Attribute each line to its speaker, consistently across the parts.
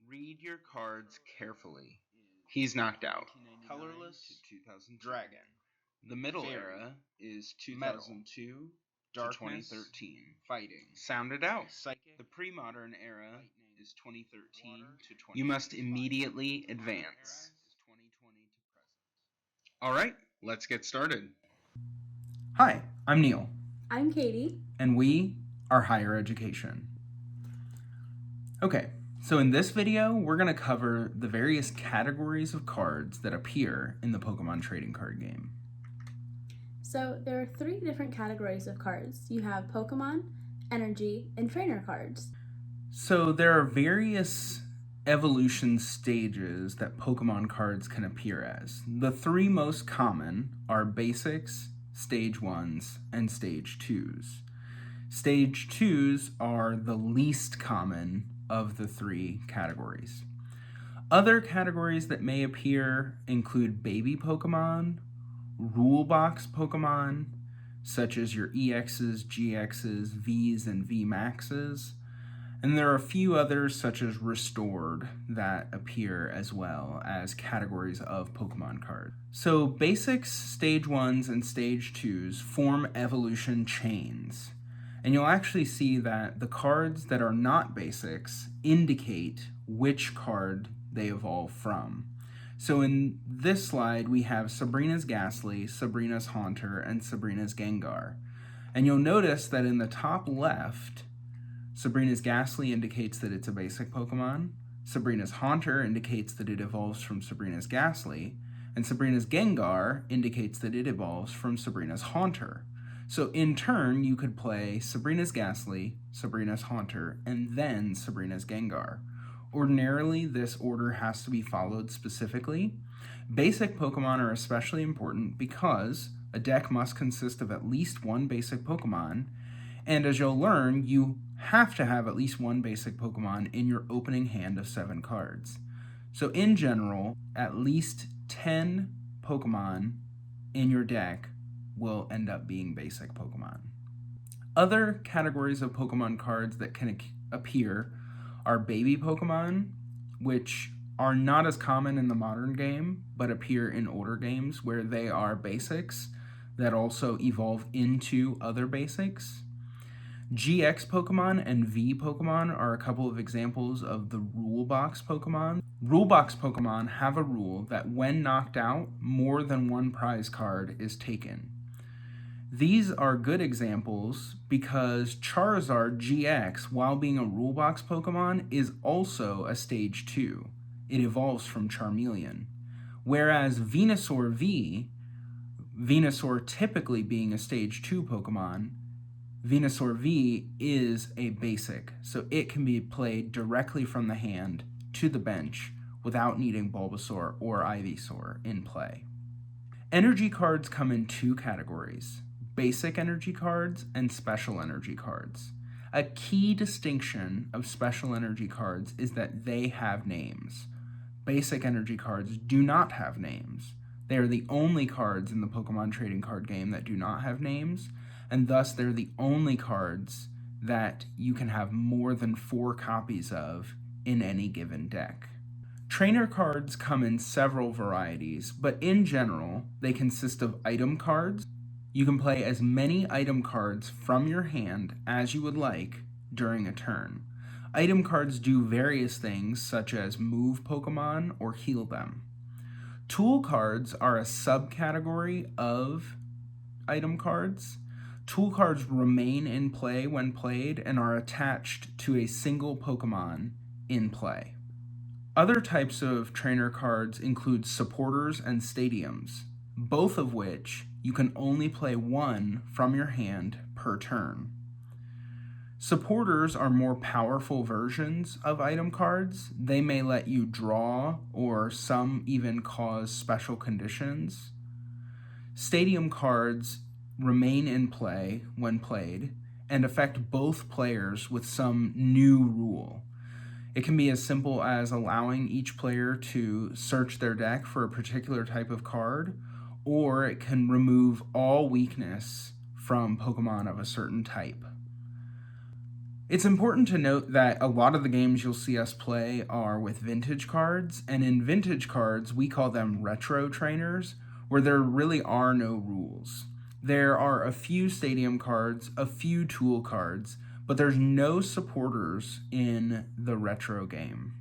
Speaker 1: Read your cards carefully. He's knocked out. Colorless, 2000 Dragon. The Middle Era is 2002 to 2013. Fighting. Sound it out. Psychic. The Pre-Modern Era is 2013 to 20. You must immediately advance. All right, let's get started.
Speaker 2: Hi, I'm Neil.
Speaker 3: I'm Katie.
Speaker 2: And we are Higher Education. Okay, so in this video, we're going to cover the various categories of cards that appear in the Pokemon Trading Card Game.
Speaker 3: So there are 3 different categories of cards. You have Pokemon, Energy, and Trainer cards.
Speaker 2: So there are various evolution stages that Pokemon cards can appear as. The 3 most common are Basics, Stage 1s, and Stage 2s. Stage 2s are the least common of the 3 categories. Other categories that may appear include Baby Pokemon, Rule Box Pokemon, such as your EXs, GXs, Vs, and VMAXs, and there are a few others such as Restored that appear as well as categories of Pokemon cards. So Basics, Stage 1s, and Stage 2s form evolution chains. And you'll actually see that the cards that are not Basics indicate which card they evolve from. So in this slide, we have Sabrina's Ghastly, Sabrina's Haunter, and Sabrina's Gengar. And you'll notice that in the top left, Sabrina's Ghastly indicates that it's a basic Pokemon, Sabrina's Haunter indicates that it evolves from Sabrina's Ghastly, and Sabrina's Gengar indicates that it evolves from Sabrina's Haunter. So in turn, you could play Sabrina's Ghastly, Sabrina's Haunter, and then Sabrina's Gengar. Ordinarily, this order has to be followed specifically. Basic Pokemon are especially important because a deck must consist of at least 1 basic Pokemon, and as you'll learn, you have to have at least 1 basic Pokemon in your opening hand of 7 cards. So in general, at least 10 Pokemon in your deck will end up being basic Pokemon. Other categories of Pokemon cards that can appear are Baby Pokemon, which are not as common in the modern game, but appear in older games where they are basics that also evolve into other basics. GX Pokemon and V Pokemon are a couple of examples of the Rule Box Pokemon. Rule Box Pokemon have a rule that when knocked out, more than 1 prize card is taken. These are good examples because Charizard GX, while being a Rule Box Pokemon, is also a Stage 2. It evolves from Charmeleon. Whereas Venusaur V, Venusaur typically being a Stage 2 Pokemon, Venusaur V is a basic, so it can be played directly from the hand to the bench without needing Bulbasaur or Ivysaur in play. Energy cards come in 2 categories: basic energy cards and special energy cards. A key distinction of special energy cards is that they have names. Basic energy cards do not have names. They are the only cards in the Pokemon Trading Card Game that do not have names, and thus they're the only cards that you can have more than 4 copies of in any given deck. Trainer cards come in several varieties, but in general, they consist of item cards. You can play as many item cards from your hand as you would like during a turn. Item cards do various things, such as move Pokemon or heal them. Tool cards are a subcategory of item cards. Tool cards remain in play when played and are attached to a single Pokemon in play. Other types of trainer cards include supporters and stadiums, both of which you can only play 1 from your hand per turn. Supporters are more powerful versions of item cards. They may let you draw, or some even cause special conditions. Stadium cards remain in play when played and affect both players with some new rule. It can be as simple as allowing each player to search their deck for a particular type of card, or it can remove all weakness from Pokemon of a certain type. It's important to note that a lot of the games you'll see us play are with vintage cards, and in vintage cards, we call them retro trainers, where there really are no rules. There are a few stadium cards, a few tool cards, but there's no supporters in the retro game.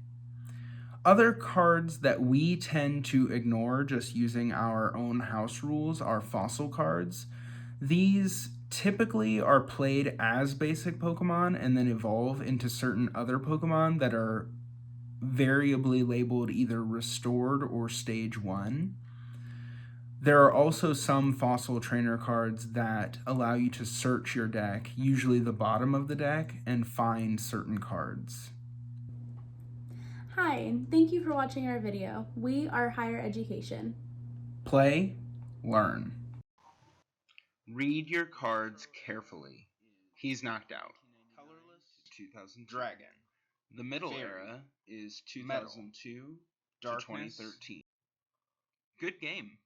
Speaker 2: Other cards that we tend to ignore just using our own house rules are fossil cards. These typically are played as basic Pokemon and then evolve into certain other Pokemon that are variably labeled either restored or stage 1. There are also some fossil trainer cards that allow you to search your deck, usually the bottom of the deck, and find certain cards.
Speaker 3: Hi, and thank you for watching our video. We are Higher Education.
Speaker 2: Play, learn.
Speaker 1: Read your cards carefully. He's knocked out. Colorless, 2000 Dragon. The middle era is 2002 to 2013. Good game.